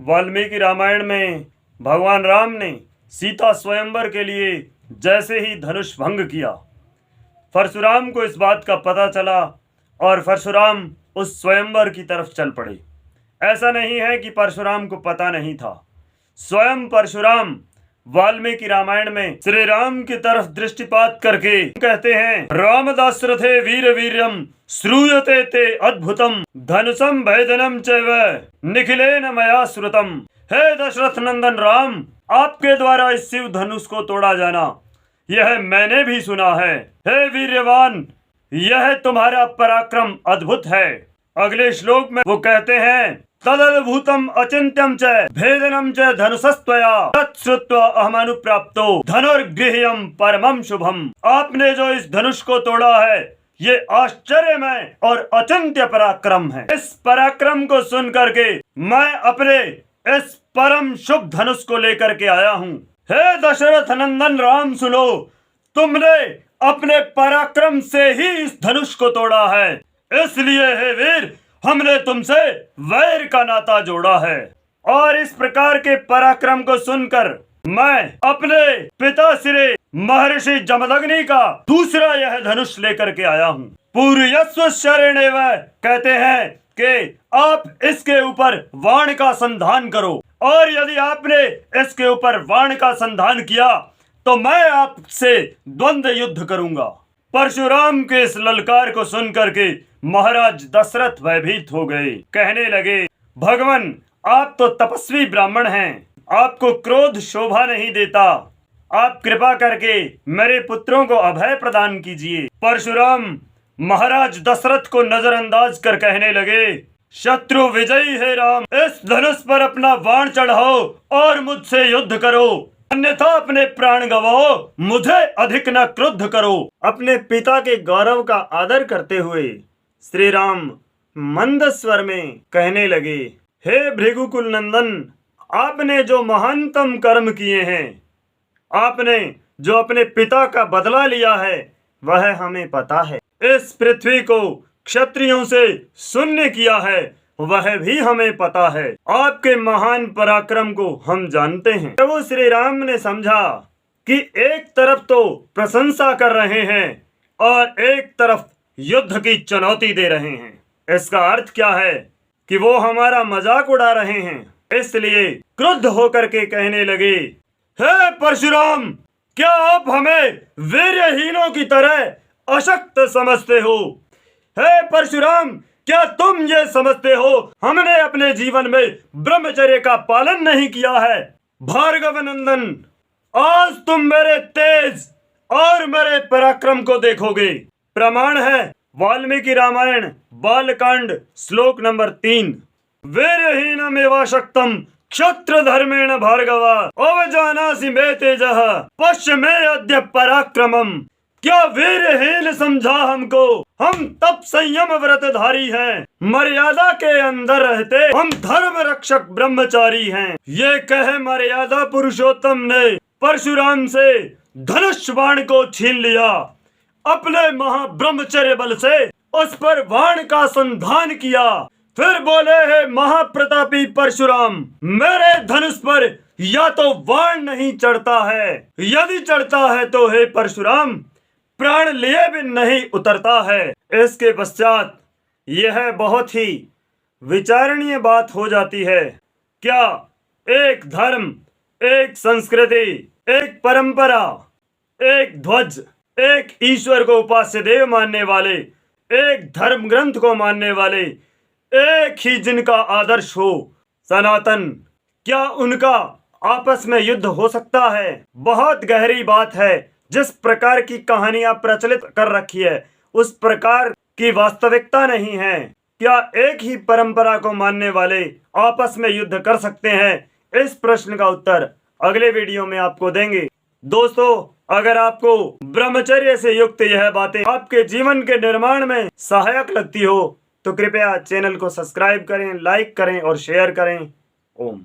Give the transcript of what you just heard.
वाल्मीकि रामायण में भगवान राम ने सीता स्वयंवर के लिए जैसे ही धनुष भंग किया, परशुराम को इस बात का पता चला और परशुराम उस स्वयंवर की तरफ चल पड़े। ऐसा नहीं है कि परशुराम को पता नहीं था। स्वयं परशुराम वाल्मीकि रामायण में श्री राम की तरफ दृष्टिपात करके कहते हैं, राम दाशरथे वीर वीर्यम श्रूयते ते अद्भुतम धनुषम भेदनम चैव निखिलेन मया श्रुतम। हे दशरथ नंदन राम, आपके द्वारा इस शिव धनुष को तोड़ा जाना यह मैंने भी सुना है। हे वीर्यवान, यह तुम्हारा पराक्रम अद्भुत है। अगले श्लोक में वो कहते हैं, तदद्भुतम अचिंत्यम च भेदनम च धनुषस्त्वया तत्श्रुत्वा अहमनुप्राप्तो धनुर्गृह्यम परमं शुभम। आपने जो इस धनुष को तोड़ा है ये आश्चर्यमय और अचिंत्य पराक्रम है। इस पराक्रम को सुन करके मैं अपने इस परम शुभ धनुष को लेकर के आया हूँ। हे दशरथ नंदन राम, सुनो, तुमने अपने पराक्रम से ही इस धनुष को तोड़ा है, इसलिए हे वीर, हमने तुमसे वैर का नाता जोड़ा है। और इस प्रकार के पराक्रम को सुनकर मैं अपने पिता श्री महर्षि जमदग्नि का दूसरा यह धनुष लेकर के आया हूँ। पूर्यस्व शरणेव कहते हैं कि आप इसके ऊपर वाण का संधान करो, और यदि आपने इसके ऊपर वाण का संधान किया तो मैं आपसे द्वंद्व युद्ध करूंगा। परशुराम के इस ललकार को सुन करके महाराज दशरथ भयभीत हो गए। कहने लगे, भगवान, आप तो तपस्वी ब्राह्मण हैं, आपको क्रोध शोभा नहीं देता, आप कृपा करके मेरे पुत्रों को अभय प्रदान कीजिए। परशुराम महाराज दशरथ को नजरअंदाज कर कहने लगे, शत्रु विजयी है राम, इस धनुष पर अपना बाण चढ़ाओ और मुझसे युद्ध करो, अन्यथा अपने प्राण गवाओ, मुझे अधिक न क्रुद्ध करो। अपने पिता के गौरव का आदर करते हुए श्री राम मंद स्वर में कहने लगे, हे भृगुकुल नंदन, आपने जो महानतम कर्म किए हैं, आपने जो अपने पिता का बदला लिया है, वह हमें पता है। इस पृथ्वी को क्षत्रियों से शून्य किया है, वह भी हमें पता है। आपके महान पराक्रम को हम जानते हैं। प्रभु श्री राम ने समझा कि एक तरफ तो प्रशंसा कर रहे हैं और एक तरफ युद्ध की चुनौती दे रहे हैं। इसका अर्थ क्या है कि वो हमारा मजाक उड़ा रहे हैं। इसलिए क्रुद्ध होकर के कहने लगे, हे परशुराम, क्या आप हमें वीर्यहीनों की तरह अशक्त समझते हो? हे परशुराम, क्या तुम ये समझते हो हमने अपने जीवन में ब्रह्मचर्य का पालन नहीं किया है? भार्गव नंदन, आज तुम मेरे तेज और मेरे पराक्रम को देखोगे। प्रमाण है वाल्मीकि रामायण बालकांड श्लोक नंबर 3, वीर्यहीनमेवा शक्तम क्षत्र धर्मेण भार्गवा अवजानासि मे तेजः पश्य मे अद्य पराक्रमम। क्या वीरहीन समझा हमको? हम तप संयम व्रतधारी हैं, मर्यादा के अंदर रहते हम धर्म रक्षक ब्रह्मचारी हैं। ये कहे मर्यादा पुरुषोत्तम ने परशुराम से धनुष बाण को छीन लिया, अपने महाब्रह्मचर्य बल से उस पर बाण का संधान किया। फिर बोले, हे महाप्रतापी परशुराम, मेरे धनुष पर या तो बाण नहीं चढ़ता है, यदि चढ़ता है तो हे परशुराम प्राण लिए भी नहीं उतरता है। इसके पश्चात यह बहुत ही विचारणीय बात हो जाती है। क्या एक धर्म, एक संस्कृति, एक परंपरा, एक ध्वज, एक ईश्वर को उपास्य देव मानने वाले, एक धर्म ग्रंथ को मानने वाले, एक ही जिनका आदर्श हो सनातन, क्या उनका आपस में युद्ध हो सकता है? बहुत गहरी बात है। जिस प्रकार की कहानियां प्रचलित कर रखी है उस प्रकार की वास्तविकता नहीं है। क्या एक ही परंपरा को मानने वाले आपस में युद्ध कर सकते हैं? इस प्रश्न का उत्तर अगले वीडियो में आपको देंगे। दोस्तों, अगर आपको ब्रह्मचर्य से युक्त यह बातें आपके जीवन के निर्माण में सहायक लगती हो तो कृपया चैनल को सब्सक्राइब करें, लाइक करें और शेयर करें। ओम।